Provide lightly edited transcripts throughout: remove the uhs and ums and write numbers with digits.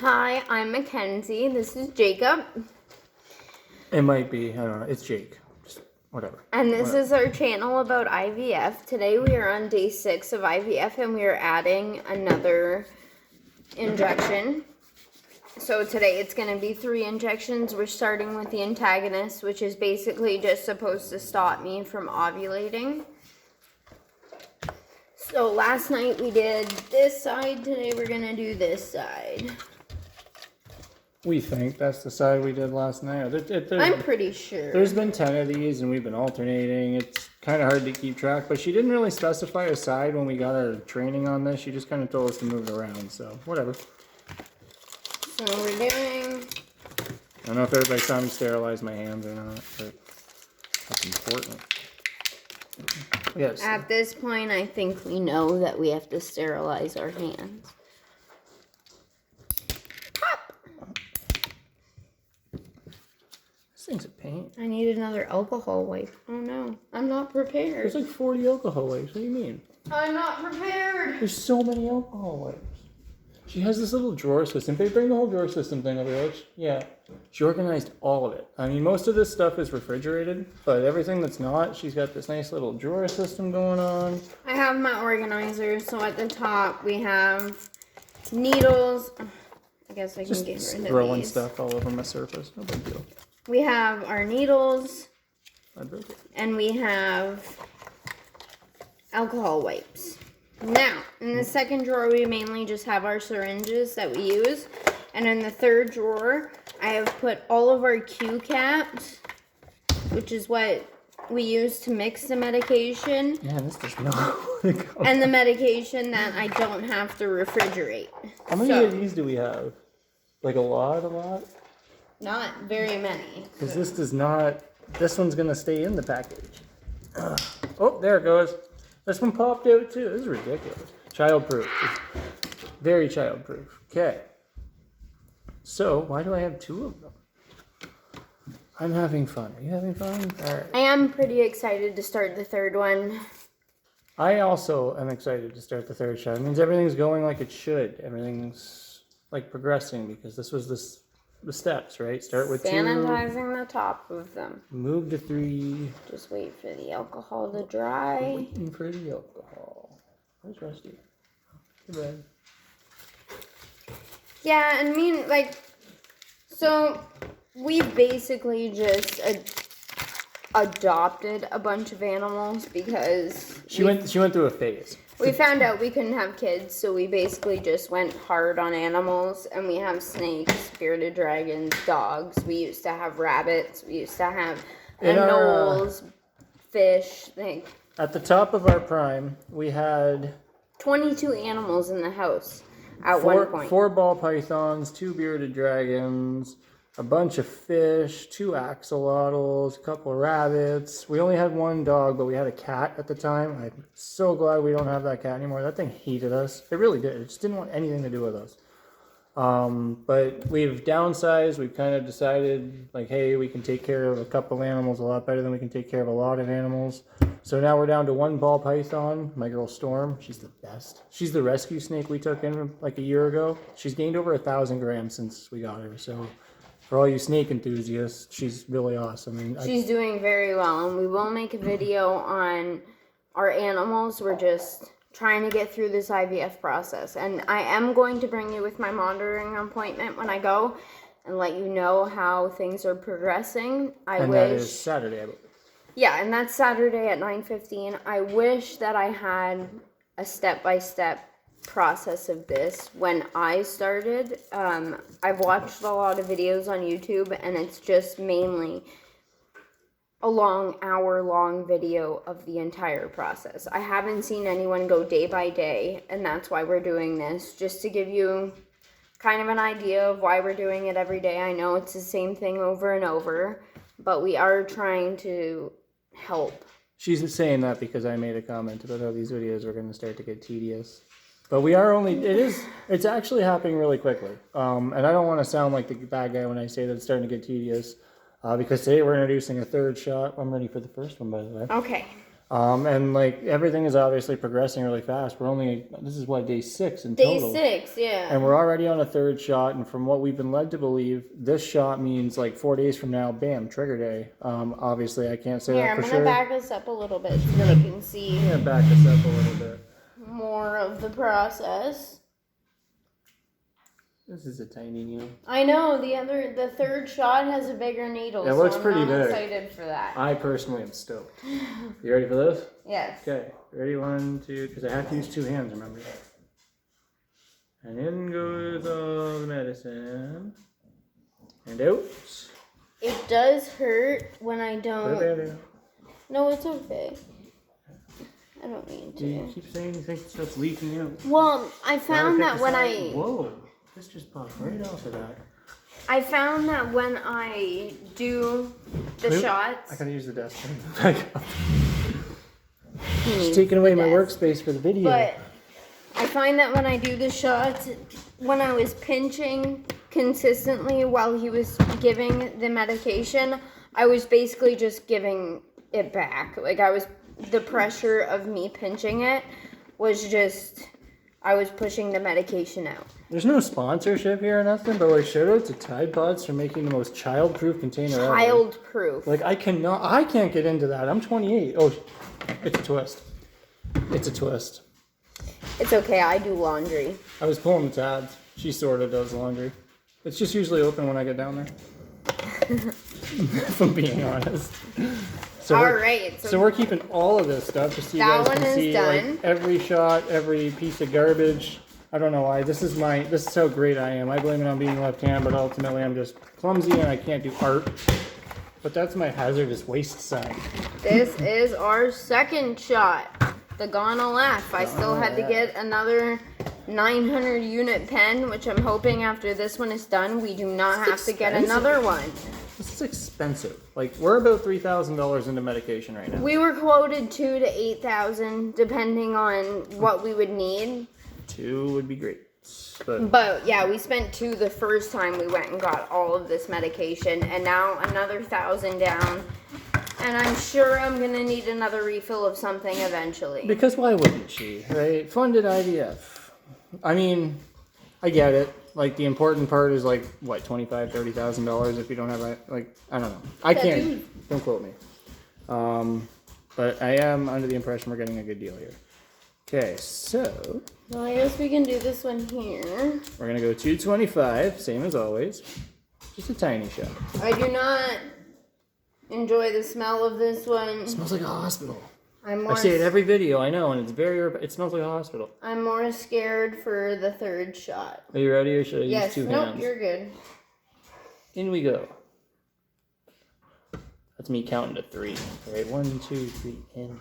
Hi, I'm Mackenzie. This is Jacob. It might be. I don't know. It's Jake. Just whatever. And this is our channel about IVF. Today we are on day 6 of IVF and we are adding another injection. So today it's going to be 3 injections. We're starting with the antagonist, which is basically just supposed to stop me from ovulating. So last night we did this side. Today we're going to do this side. We think that's the side we did last night. I'm pretty sure. There's been 10 of these and we've been alternating. It's kind of hard to keep track, but she didn't really specify a side when we got our training on this. She just kind of told us to move it around, so whatever. So we're doing... I don't know if everybody saw me sterilize my hands or not, but that's important. Yes. At this point, I think we know that we have to sterilize our hands. This thing's a pain. I need another alcohol wipe. Oh no, I'm not prepared. There's like 40 alcohol wipes. What do you mean? I'm not prepared. There's so many alcohol wipes. She has this little drawer system. They bring the whole drawer system thing over here. Yeah. She organized all of it. I mean, most of this stuff is refrigerated, but everything that's not, she's got this nice little drawer system going on. I have my organizer. So at the top, we have needles. I guess I can get rid of these. Just throwing stuff all over my surface. No big deal. We have our needles. I broke it. And we have alcohol wipes. Now, in the second drawer, we mainly just have our syringes that we use. And in the third drawer, I have put all of our Q caps, which is what we use to mix the medication. Yeah, this does not. And the medication that I don't have to refrigerate. How many of these do we have? Like a lot? Not very many. Because this does not, this one's going to stay in the package. Oh, there it goes. This one popped out too. This is ridiculous. Childproof. Very childproof. Okay. So, why do I have 2 of them? I'm having fun. Are you having fun? All right. I am pretty excited to start the third one. I also am excited to start the third shot. It means everything's going like it should. Everything's like progressing because this was the steps, right? Start with 2. Sanitizing the top of them. Move to 3. Just wait for the alcohol to dry. Waiting for the alcohol. Where's Rusty? Hey, bud. Yeah, I mean, like, so we basically just adopted a bunch of animals because She went through a phase. we found out we couldn't have kids, so we basically just went hard on animals, and we have snakes, bearded dragons, dogs. We used to have rabbits. We used to have anoles, fish. At the top of our prime, we had 22 animals in the house at one point. 4 ball pythons, 2 bearded dragons, a bunch of fish, 2 axolotls, a couple of rabbits. We only had 1 dog, but we had a cat at the time. I'm so glad we don't have that cat anymore. That thing hated us. It really did. It just didn't want anything to do with us. But we've downsized. We've kind of decided, like, hey, we can take care of a couple animals a lot better than we can take care of a lot of animals. So now we're down to 1 ball python. My girl Storm, she's the best. She's the rescue snake we took in like a year ago. She's gained over 1,000 grams since we got her. So for all you snake enthusiasts, she's really awesome. And she's doing very well, and we will make a video on our animals. We're just trying to get through this IVF process, and I am going to bring you with my monitoring appointment when I go and let you know how things are progressing. That is Saturday, I believe. Yeah, and that's Saturday at 9:15. I wish that I had a step-by-step process of this when I started. I've watched a lot of videos on YouTube, and it's just mainly a hour-long video of the entire process. I haven't seen anyone go day by day, and that's why we're doing this, just to give you kind of an idea of why we're doing it every day. I know it's the same thing over and over, but we are trying to help. She's saying that because I made a comment about how these videos are going to start to get tedious. But we are it's actually happening really quickly. And I don't want to sound like the bad guy when I say that it's starting to get tedious. Because today we're introducing a 3rd shot. I'm ready for the first one, by the way. Okay. And like everything is obviously progressing really fast. This is what, day 6 in Day total. 6, yeah. And we're already on a 3rd shot. And from what we've been led to believe, this shot means like 4 days from now, bam, trigger day. Obviously I can't say that for sure. I'm going to back us up a little bit so that you can see I'm gonna back this up a little bit. more of the process. This is a tiny needle. I know, the 3rd shot has a bigger needle. It looks I'm pretty big. excited for that. I personally am stoked. You ready for this? Yes. Okay, ready? 1, 2, because I have to use 2 hands, remember? And in goes all the medicine. And out. It does hurt when I don't. Put it there. No, it's okay. I don't mean to. You keep saying you think stuff's leaking out. Well, I found that when Whoa, this just popped right off of that. I found that when I do the shots. I gotta use the desk. She's taking away my workspace for the video. But I find that when I do the shots, when I was pinching consistently while he was giving the medication, I was basically just giving it back. Like the pressure of me pinching it was just, I was pushing the medication out. There's no sponsorship here or nothing, but like shout out to Tide Pods for making the most child-proof container ever. Child-proof. Like I can't get into that. I'm 28. Oh, it's a twist. It's a twist. It's okay, I do laundry. I was pulling the tabs. She sort of does laundry. It's just usually open when I get down there. If I'm being honest. So we're keeping all of this stuff just so you guys can see like every shot, every piece of garbage. I don't know why. This is how great I am. I blame it on being left-handed, but ultimately I'm just clumsy and I can't do art. But that's my hazardous waste sign. This is our 2nd shot. The Gonal F. I still had to get another 900 unit pen, which I'm hoping after this one is done, we do not have to get another one. This is expensive. Like, we're about $3,000 into medication right now. We were quoted $2,000 to $8,000, depending on what we would need. 2 would be great. But yeah, we spent $2,000 the first time we went and got all of this medication, and now another $1,000 down. And I'm sure I'm gonna need another refill of something eventually. Because why wouldn't she, right? Funded IVF. I mean, I get it. Like, the important part is like, what, $25,000, $30,000 if you don't have, like, I don't know. I can't, don't quote me. But I am under the impression we're getting a good deal here. Okay, so. Well, I guess we can do this one here. We're gonna go 225, same as always. Just a tiny shot. I do not enjoy the smell of this one. It smells like a hospital. I say it every video, I know, and it smells like a hospital. I'm more scared for the 3rd shot. Are you ready, or should I use 2 hands? Nope, you're good. In we go. That's me counting to 3. All right, 1, 2, 3, in.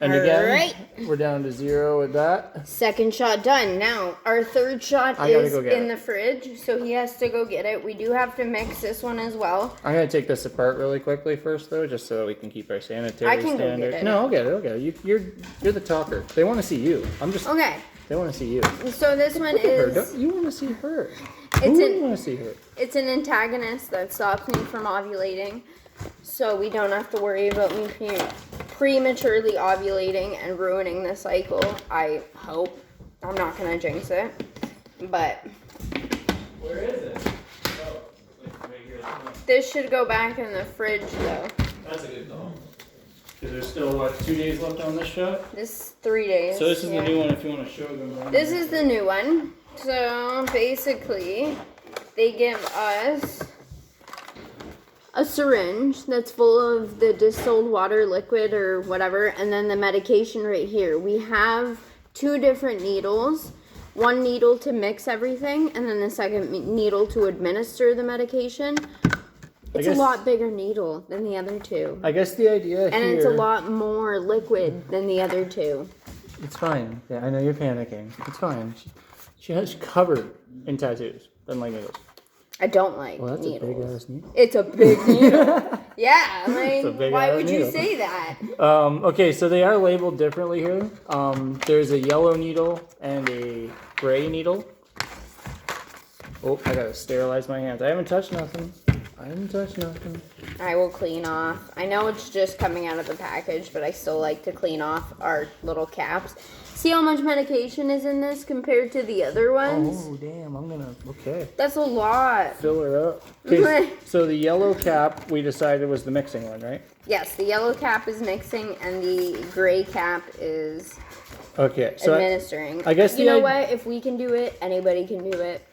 And again, we're down to 0 with that. 2nd shot done. Now, our 3rd shot is in the fridge, so he has to go get it. We do have to mix this one as well. I'm going to take this apart really quickly first, though, just so we can keep our sanitary standards. Go get it. No, I'll get it. You're the talker. They want to see you. Okay. They want to see you. So this one is... You want to see her. Who wouldn't want to see her? It's an antagonist that stops me from ovulating, so we don't have to worry about me prematurely ovulating and ruining the cycle. I hope. I'm not gonna jinx it, but where is it? Oh, right here. This should go back in the fridge though. That's a good call. Because there's still what, 2 days left on this shot? This 3 days. So this is the new one if you want to show them. This is the new one. So basically, they give us a syringe that's full of the distilled water liquid or whatever, and then the medication right here. We have 2 different needles. One needle to mix everything, and then the second needle to administer the medication. It's a lot bigger needle than the other 2. I guess the idea and it's a lot more liquid than the other 2. It's fine. Yeah, I know you're panicking. It's fine. She has covered in tattoos. Doesn't like needles. I don't like well, that's needles. A big ass needle. It's a big needle. Yeah, like, why would you say that? Okay, so they are labeled differently here. There's a yellow needle and a gray needle. Oh, I gotta sterilize my hands. I haven't touched nothing. I will clean off. I know it's just coming out of the package, but I still like to clean off our little caps. See how much medication is in this compared to the other ones? Oh, damn. I'm going to... Okay. That's a lot. Fill her up. Okay, so the yellow cap, we decided was the mixing one, right? Yes, the yellow cap is mixing, and the gray cap is so administering. I guess you know what? If we can do it, anybody can do it.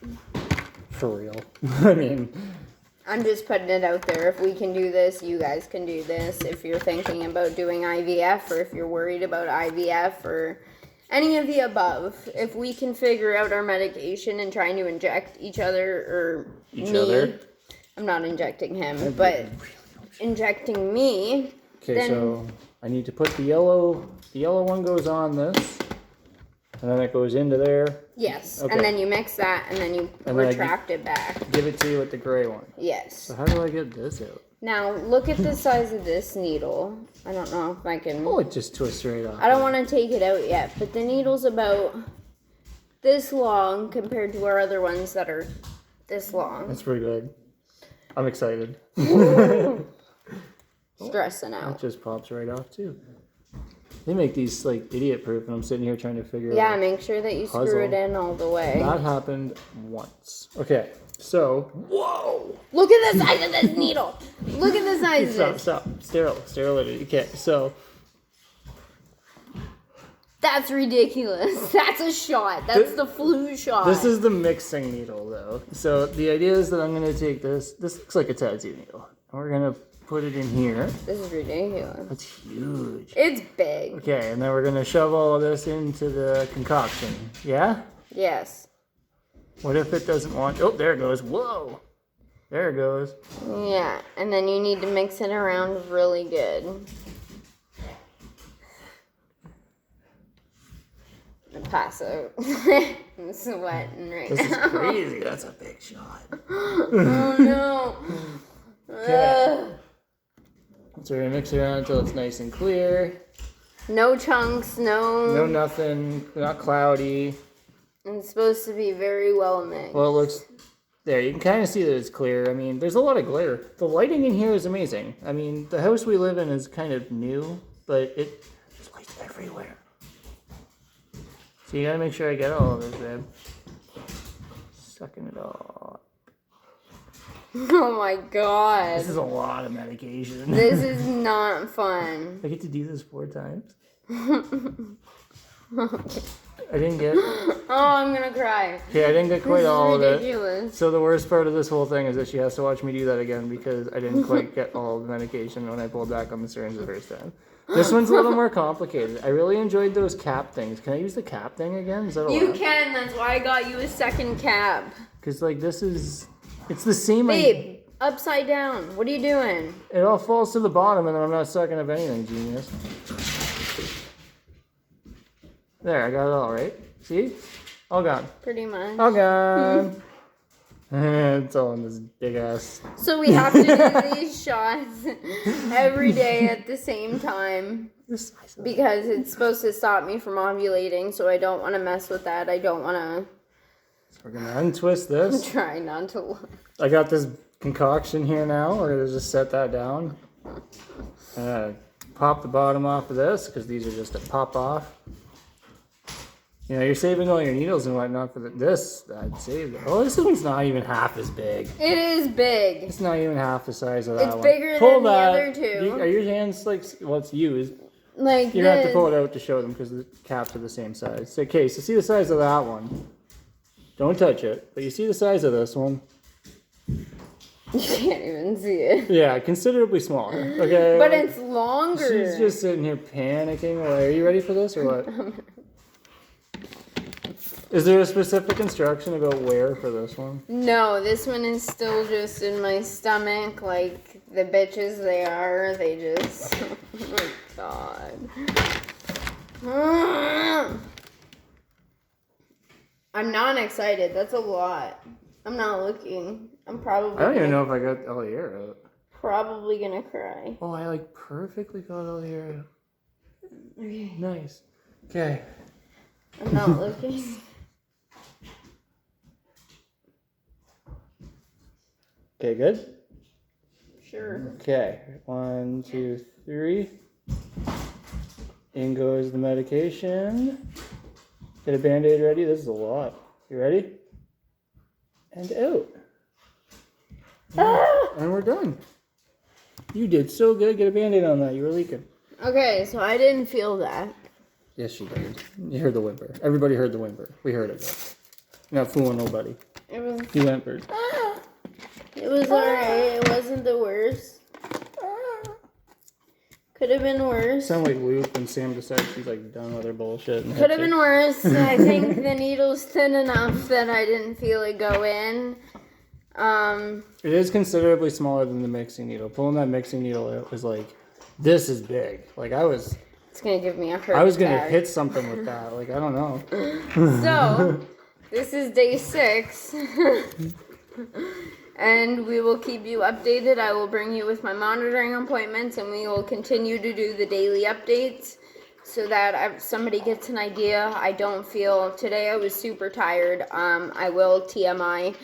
For real. I mean... I'm just putting it out there. If we can do this, you guys can do this. If you're thinking about doing IVF, or if you're worried about IVF, or any of the above, if we can figure out our medication and trying to inject each other, or me, I'm not injecting him, but injecting me. Okay, then, so I need to put the yellow one goes on this, and then it goes into there. Yes, okay. And then you mix that, and then you retract it back. Give it to you with the gray one. Yes. So how do I get this out? Now, look at the size of this needle. I don't know if I can... Oh, it just twists right off. I don't want to take it out yet, but the needle's about this long compared to our other ones that are this long. That's pretty good. I'm excited. Stressing out. It just pops right off, too. They make these, like, idiot-proof, and I'm sitting here trying to figure out... Yeah, make sure that you screw it in all the way. That happened once. Okay, so... Whoa! Look at the size of this needle! Look at the size of this! Stop. Sterility. Okay, so... That's ridiculous. That's a shot. That's the flu shot. This is the mixing needle, though. So the idea is that I'm going to take this. This looks like a tattoo needle. And we're going to put it in here. This is ridiculous. That's huge. It's big. Okay, and then we're going to shove all of this into the concoction. Yeah? Yes. What if it doesn't want... Oh, there it goes. Whoa. There it goes. Yeah, and then you need to mix it around really good. Pass out. I'm sweating right now. This is crazy. That's a big shot. Oh no. Okay. So we're going to mix it around until it's nice and clear. No chunks, No nothing. Not cloudy. It's supposed to be very well mixed. Well, it looks... There, you can kind of see that it's clear. I mean, there's a lot of glare. The lighting in here is amazing. I mean, the house we live in is kind of new, but there's lights everywhere. So you gotta make sure I get all of this, babe. Sucking it all. Oh my god. This is a lot of medication. This is not fun. I get to do this 4 times. Okay. I didn't get... Oh, I'm gonna cry. Okay, I didn't get quite all of it. Ridiculous. So the worst part of this whole thing is that she has to watch me do that again because I didn't quite get all of the medication when I pulled back on the syringe the first time. This one's a little more complicated. I really enjoyed those cap things. Can I use the cap thing again? Is that allowed? You can. That's why I got you a second cap. Because, like, this is... It's the same... Babe, upside down. What are you doing? It all falls to the bottom and then I'm not sucking up anything, genius. There, I got it all, right? See? All gone. Pretty much. All gone. It's all in this big ass. So we have to do these shots every day at the same time because it's supposed to stop me from ovulating, so I don't want to mess with that. I don't want to... So we're going to untwist this. Try not to look. I got this concoction here now. We're going to just set that down. Pop the bottom off of this because these are just a pop off. You know, you're saving all your needles and whatnot for this. I'd save it. Oh, this one's not even half as big. It is big. It's not even half the size of that one. It's bigger than the other two. Are your hands like, well, it's used. Like You're going to have to pull it out to show them because the caps are the same size. So, okay, so see the size of that one. Don't touch it. But you see the size of this one? You can't even see it. Yeah, considerably smaller. Okay. But it's longer. She's just sitting here panicking away. Are you ready for this or what? Is there a specific instruction about where for this one? No, this one is still just in my stomach, like the bitches they are. They just... Oh my god. I'm not excited. That's a lot. I'm not looking. I'm probably... I don't even know if I got all the air out. Probably gonna cry. Oh, I like perfectly got all the air out. Okay. Nice. Okay. I'm not looking. Okay, good? Sure. Okay, 1, 2, 3. In goes the medication. Get a Band-Aid ready. This is a lot. You ready? And out. And we're done. You did so good. Get a Band-Aid on that. You were leaking. Okay, so I didn't feel that. Yes, you did. You heard the whimper. Everybody heard the whimper. We heard it, though. You're not fooling nobody. It was. You whimpered. It was alright. It wasn't the worst. Could have been worse. Sound like Luke when Sam decides she's like done with her bullshit. Could have been worse. I think the needle's thin enough that I didn't feel it go in. It is considerably smaller than the mixing needle. Pulling that mixing needle out was like, this is big. Like It's gonna give me a hurt. I was gonna hit something with that. Like, I don't know. So, this is day 6. And we will keep you updated. I will bring you with my monitoring appointments, and we will continue to do the daily updates so that somebody gets an idea. I don't feel, today I was super tired. I will TMI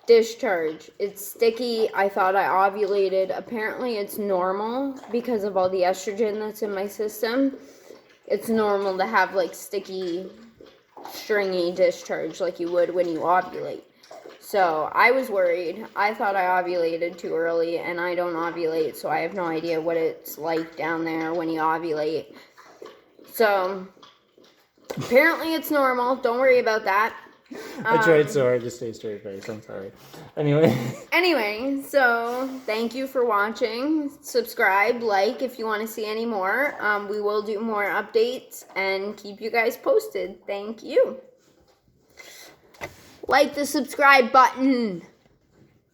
discharge. It's sticky. I thought I ovulated. Apparently it's normal because of all the estrogen that's in my system. It's normal to have like sticky, stringy discharge like you would when you ovulate. So I was worried. I thought I ovulated too early, and I don't ovulate, so I have no idea what it's like down there when you ovulate. So apparently it's normal. Don't worry about that. I tried so hard to stay straight face. I'm sorry. Anyway, so thank you for watching. Subscribe, like if you want to see any more. We will do more updates and keep you guys posted. Thank you. Like the subscribe button.